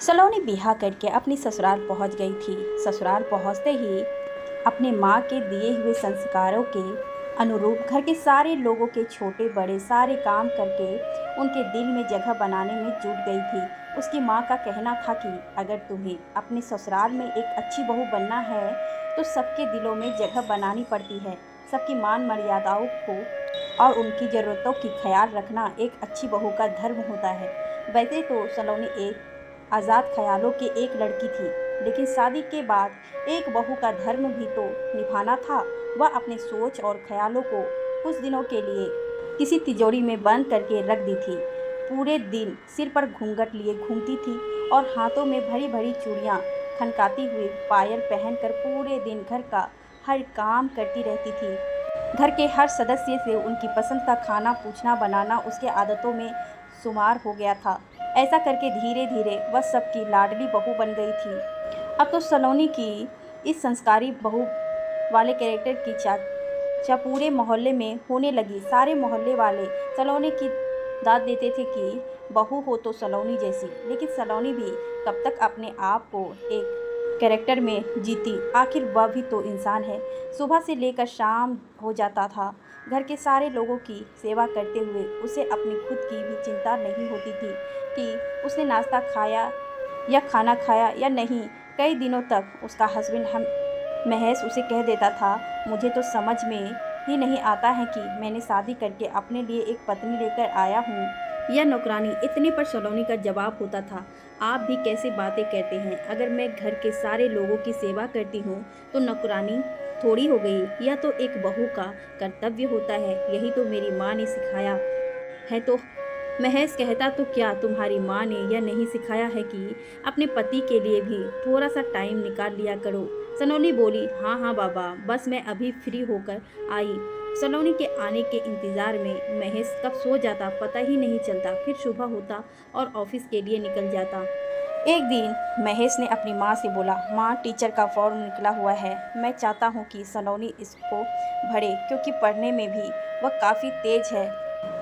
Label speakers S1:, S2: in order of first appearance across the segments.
S1: सलोनी ब्याह करके अपनी ससुराल पहुंच गई थी। ससुराल पहुंचते ही अपने माँ के दिए हुए संस्कारों के अनुरूप घर के सारे लोगों के छोटे बड़े सारे काम करके उनके दिल में जगह बनाने में जुट गई थी। उसकी माँ का कहना था कि अगर तुम्हें अपने ससुराल में एक अच्छी बहू बनना है तो सबके दिलों में जगह बनानी पड़ती है। सबकी मान मर्यादाओं को और उनकी ज़रूरतों की ख्याल रखना एक अच्छी बहू का धर्म होता है। वैसे तो सलोनी एक आज़ाद ख्यालों की एक लड़की थी, लेकिन शादी के बाद एक बहू का धर्म भी तो निभाना था। वह अपने सोच और ख्यालों को कुछ दिनों के लिए किसी तिजोरी में बंद करके रख दी थी। पूरे दिन सिर पर घूंघट लिए घूमती थी और हाथों में भरी भरी चूड़ियाँ खनकाती हुई पायल पहनकर पूरे दिन घर का हर काम करती रहती थी। घर के हर सदस्य से उनकी पसंद का खाना पूछना बनाना उसके आदतों में शुमार हो गया था। ऐसा करके धीरे धीरे वह सबकी लाडली बहू बन गई थी। अब तो सलोनी की इस संस्कारी बहू वाले कैरेक्टर की चर्चा पूरे मोहल्ले में होने लगी। सारे मोहल्ले वाले सलोनी की दाद देते थे कि बहू हो तो सलोनी जैसी। लेकिन सलोनी भी कब तक अपने आप को एक कैरेक्टर में जीती, आखिर वह भी तो इंसान है। सुबह से लेकर शाम हो जाता था, घर के सारे लोगों की सेवा करते हुए उसे अपनी खुद की भी चिंता नहीं होती थी कि उसने नाश्ता खाया या खाना खाया या नहीं। कई दिनों तक उसका हस्बैंड हम महेश उसे कह देता था, मुझे तो समझ में ही नहीं आता है कि मैंने शादी करके अपने लिए एक पत्नी लेकर आया हूँ या नौकरानी। इतने पर सलोनी का जवाब होता था, आप भी कैसे बातें कहते हैं। अगर मैं घर के सारे लोगों की सेवा करती हूँ तो नौकरानी थोड़ी हो गई। यह तो एक बहू का कर्तव्य होता है, यही तो मेरी माँ ने सिखाया है। तो महेश कहता, तो क्या तुम्हारी माँ ने यह नहीं सिखाया है कि अपने पति के लिए भी थोड़ा सा टाइम निकाल लिया करो। सलोनी बोली, हाँ हाँ बाबा, बस मैं अभी फ्री होकर आई। सलोनी के आने के इंतज़ार में महेश कब सो जाता पता ही नहीं चलता। फिर सुबह होता और ऑफिस के लिए निकल जाता। एक दिन महेश ने अपनी माँ से बोला, माँ टीचर का फॉर्म निकला हुआ है, मैं चाहता हूँ कि सलोनी इसको भरे, क्योंकि पढ़ने में भी वह काफ़ी तेज़ है।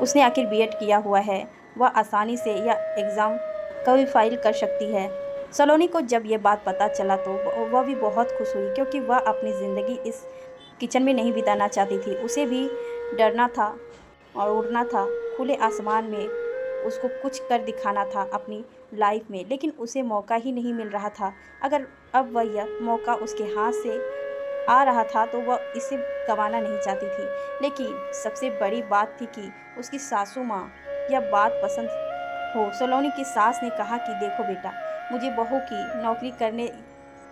S1: उसने आखिर बीएड किया हुआ है, वह आसानी से या एग्ज़ाम कभी फाइल कर सकती है। सलोनी को जब ये बात पता चला तो वह भी बहुत खुश हुई, क्योंकि वह अपनी ज़िंदगी इस किचन में नहीं बिताना चाहती थी। उसे भी डरना था और उड़ना था खुले आसमान में। उसको कुछ कर दिखाना था अपनी लाइफ में, लेकिन उसे मौका ही नहीं मिल रहा था। अगर अब वह यह मौका उसके हाथ से आ रहा था तो वह इसे गंवाना नहीं चाहती थी। लेकिन सबसे बड़ी बात थी कि उसकी सासू माँ यह बात पसंद हो। सलोनी की सास ने कहा कि देखो बेटा, मुझे बहू की नौकरी करने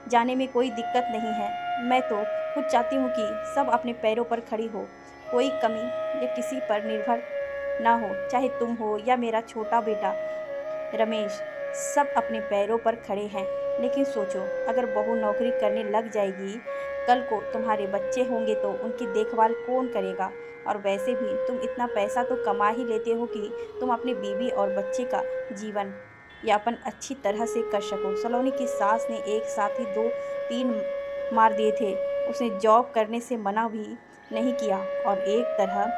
S1: जाने में कोई दिक्कत नहीं है। मैं तो खुद चाहती हूँ कि सब अपने पैरों पर खड़ी हो, कोई कमी या किसी पर निर्भर ना हो, चाहे तुम हो या मेरा छोटा बेटा रमेश, सब अपने पैरों पर खड़े हैं। लेकिन सोचो, अगर बहू नौकरी करने लग जाएगी, कल को तुम्हारे बच्चे होंगे तो उनकी देखभाल कौन करेगा। और वैसे भी तुम इतना पैसा तो कमा ही लेते हो कि तुम अपनी बीवी और बच्चे का जीवन यापन अच्छी तरह से कर सको। सलोनी की सास ने एक साथ ही 2-3 मार दिए थे। उसने जॉब करने से मना भी नहीं किया और एक तरह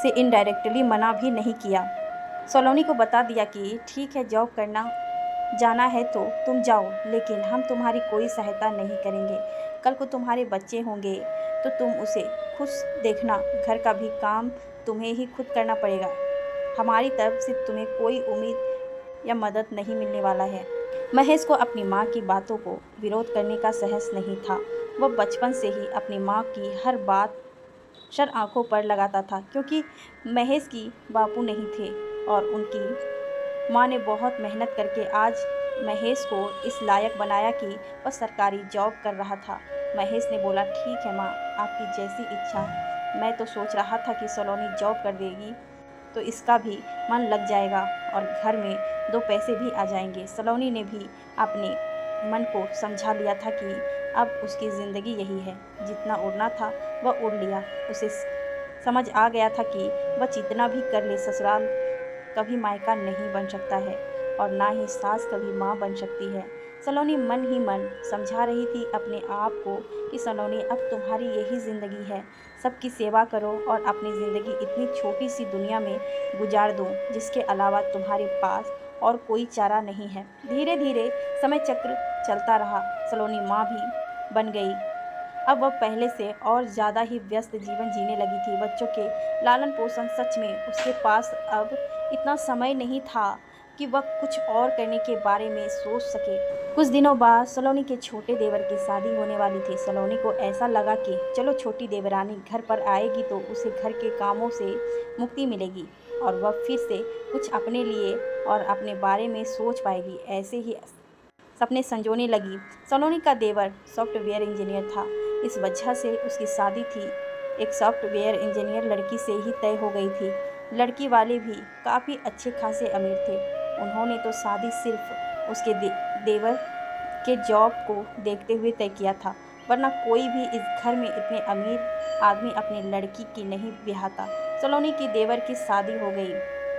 S1: से इनडायरेक्टली मना भी नहीं किया। सलोनी को बता दिया कि ठीक है, जॉब करना जाना है तो तुम जाओ, लेकिन हम तुम्हारी कोई सहायता नहीं करेंगे। कल को तुम्हारे बच्चे होंगे तो तुम उसे खुश देखना, घर का भी काम तुम्हें ही खुद करना पड़ेगा। हमारी तरफ से तुम्हें कोई उम्मीद या मदद नहीं मिलने वाला है। महेश को अपनी माँ की बातों को विरोध करने का साहस नहीं था। वह बचपन से ही अपनी माँ की हर बात सर आंखों पर लगाता था, क्योंकि महेश की बापू नहीं थे और उनकी माँ ने बहुत मेहनत करके आज महेश को इस लायक बनाया कि वह सरकारी जॉब कर रहा था। महेश ने बोला, ठीक है माँ, आपकी जैसी इच्छा। मैं तो सोच रहा था कि सलोनी जॉब कर देगी तो इसका भी मन लग जाएगा और घर में 2 पैसे भी आ जाएंगे। सलोनी ने भी अपने मन को समझा लिया था कि अब उसकी ज़िंदगी यही है। जितना उड़ना था वह उड़ लिया। उसे समझ आ गया था कि वह जितना भी कर ले, ससुराल कभी मायका नहीं बन सकता है और ना ही सास कभी माँ बन सकती है। सलोनी मन ही मन समझा रही थी अपने आप को कि सलोनी, अब तुम्हारी यही ज़िंदगी है, सबकी सेवा करो और अपनी ज़िंदगी इतनी छोटी सी दुनिया में गुजार दो जिसके अलावा तुम्हारे पास और कोई चारा नहीं है। धीरे धीरे समय चक्र चलता रहा। सलोनी माँ भी बन गई। अब वह पहले से और ज़्यादा ही व्यस्त जीवन जीने लगी थी। बच्चों के लालन पोषण, सच में उसके पास अब इतना समय नहीं था कि वह कुछ और करने के बारे में सोच सके। कुछ दिनों बाद सलोनी के छोटे देवर की शादी होने वाली थी। सलोनी को ऐसा लगा कि चलो छोटी देवरानी घर पर आएगी तो उसे घर के कामों से मुक्ति मिलेगी और वह फिर से कुछ अपने लिए और अपने बारे में सोच पाएगी। ऐसे ही सपने संजोने लगी। सलोनी का देवर सॉफ्टवेयर इंजीनियर था। इस वजह से उसकी शादी थी एक सॉफ्टवेयर इंजीनियर लड़की से ही तय हो गई थी। लड़की वाले भी काफ़ी अच्छे खासे अमीर थे। उन्होंने तो शादी सिर्फ उसके देवर के जॉब को देखते हुए तय किया था, वरना कोई भी इस घर में इतने अमीर आदमी अपनी लड़की की नहीं ब्याहता। सलोनी की देवर की शादी हो गई।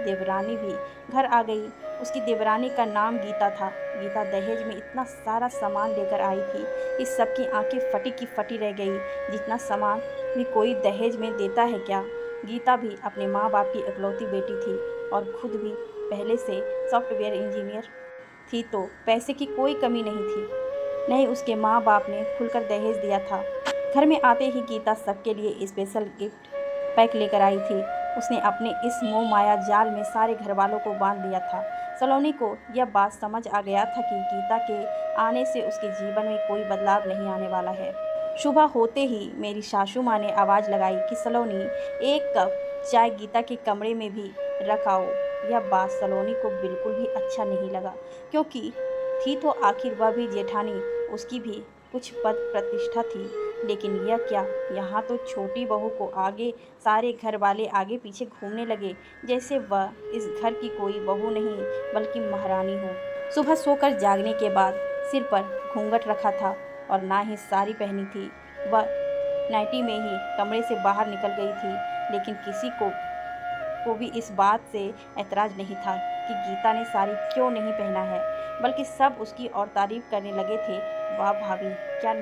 S1: देवरानी भी घर आ गई। उसकी देवरानी का नाम गीता था। गीता दहेज में इतना सारा सामान लेकर आई थी कि सबकी आंखें फटी की फटी रह गई। जितना सामान भी कोई दहेज में देता है क्या। गीता भी अपने माँ बाप की इकलौती बेटी थी और खुद भी पहले से सॉफ्टवेयर इंजीनियर थी, तो पैसे की कोई कमी नहीं थी। नहीं, उसके माँ बाप ने खुलकर दहेज दिया था। घर में आते ही गीता सबके लिए स्पेशल गिफ्ट पैक लेकर आई थी। उसने अपने इस मोह माया जाल में सारे घर वालों को बांध दिया था। सलोनी को यह बात समझ आ गया था कि गीता के आने से उसके जीवन में कोई बदलाव नहीं आने वाला है। सुबह होते ही मेरी सासू माँ ने आवाज़ लगाई कि सलोनी, एक कप चाय गीता के कमरे में भी रख आओ। यह बात सलोनी को बिल्कुल भी अच्छा नहीं लगा, क्योंकि थी तो आखिर वह भी जेठानी, उसकी भी कुछ पद प्रतिष्ठा थी। लेकिन यह क्या, यहाँ तो छोटी बहू को आगे सारे घर वाले आगे पीछे घूमने लगे, जैसे वह इस घर की कोई बहू नहीं बल्कि महारानी हो। सुबह सोकर जागने के बाद सिर पर घूंघट रखा था और ना ही साड़ी पहनी थी। वह नाइटी में ही कमरे से बाहर निकल गई थी। लेकिन किसी को भी इस बात से ऐतराज़ नहीं था कि गीता ने साड़ी क्यों नहीं पहना है, बल्कि सब उसकी और तारीफ करने लगे थे। वाह भाभी, क्या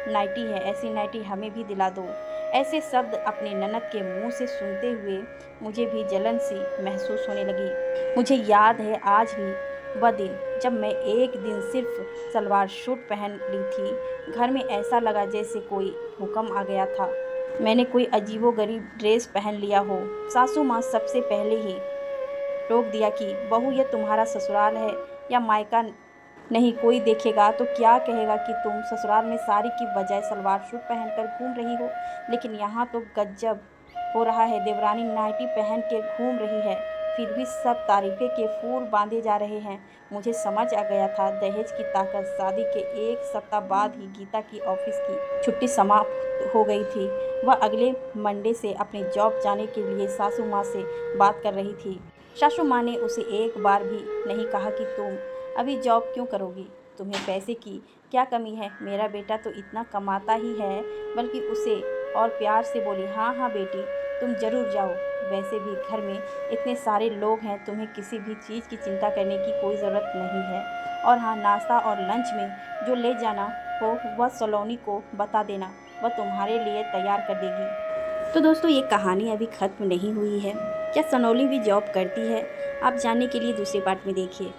S1: नाइटी है, ऐसी नाइटी हमें भी दिला दो। ऐसे शब्द अपने ननद के मुंह से सुनते हुए मुझे भी जलन सी महसूस होने लगी। मुझे याद है आज भी वह दिन जब मैं एक दिन सिर्फ सलवार सूट पहन ली थी। घर में ऐसा लगा जैसे कोई भूकंप आ गया था। मैंने कोई अजीबोगरीब ड्रेस पहन लिया हो। सासू माँ सबसे पहले ही रोक दिया कि बहू, यह तुम्हारा ससुराल है या मायका नहीं, कोई देखेगा तो क्या कहेगा कि तुम ससुराल में साड़ी की बजाय सलवार सूट पहनकर घूम रही हो। लेकिन यहाँ तो गजब हो रहा है, देवरानी नाइटी पहन के घूम रही है, फिर भी सब तारीफे के फूल बांधे जा रहे हैं। मुझे समझ आ गया था दहेज की ताकत। शादी के एक सप्ताह बाद ही गीता की ऑफिस की छुट्टी समाप्त हो गई थी। वह अगले मंडे से अपने जॉब जाने के लिए सासू माँ से बात कर रही थी। सासू माँ ने उसे एक बार भी नहीं कहा कि तुम अभी जॉब क्यों करोगी, तुम्हें पैसे की क्या कमी है, मेरा बेटा तो इतना कमाता ही है। बल्कि उसे और प्यार से बोली, हाँ हाँ बेटी, तुम ज़रूर जाओ। वैसे भी घर में इतने सारे लोग हैं, तुम्हें किसी भी चीज़ की चिंता करने की कोई ज़रूरत नहीं है। और हाँ, नाश्ता और लंच में जो ले जाना हो वह सलोनी को बता देना, वह तुम्हारे लिए तैयार कर देगी। तो दोस्तों, ये कहानी अभी ख़त्म नहीं हुई है। क्या सलोनी भी जॉब करती है? आप जानने के लिए दूसरे पार्ट में देखिए।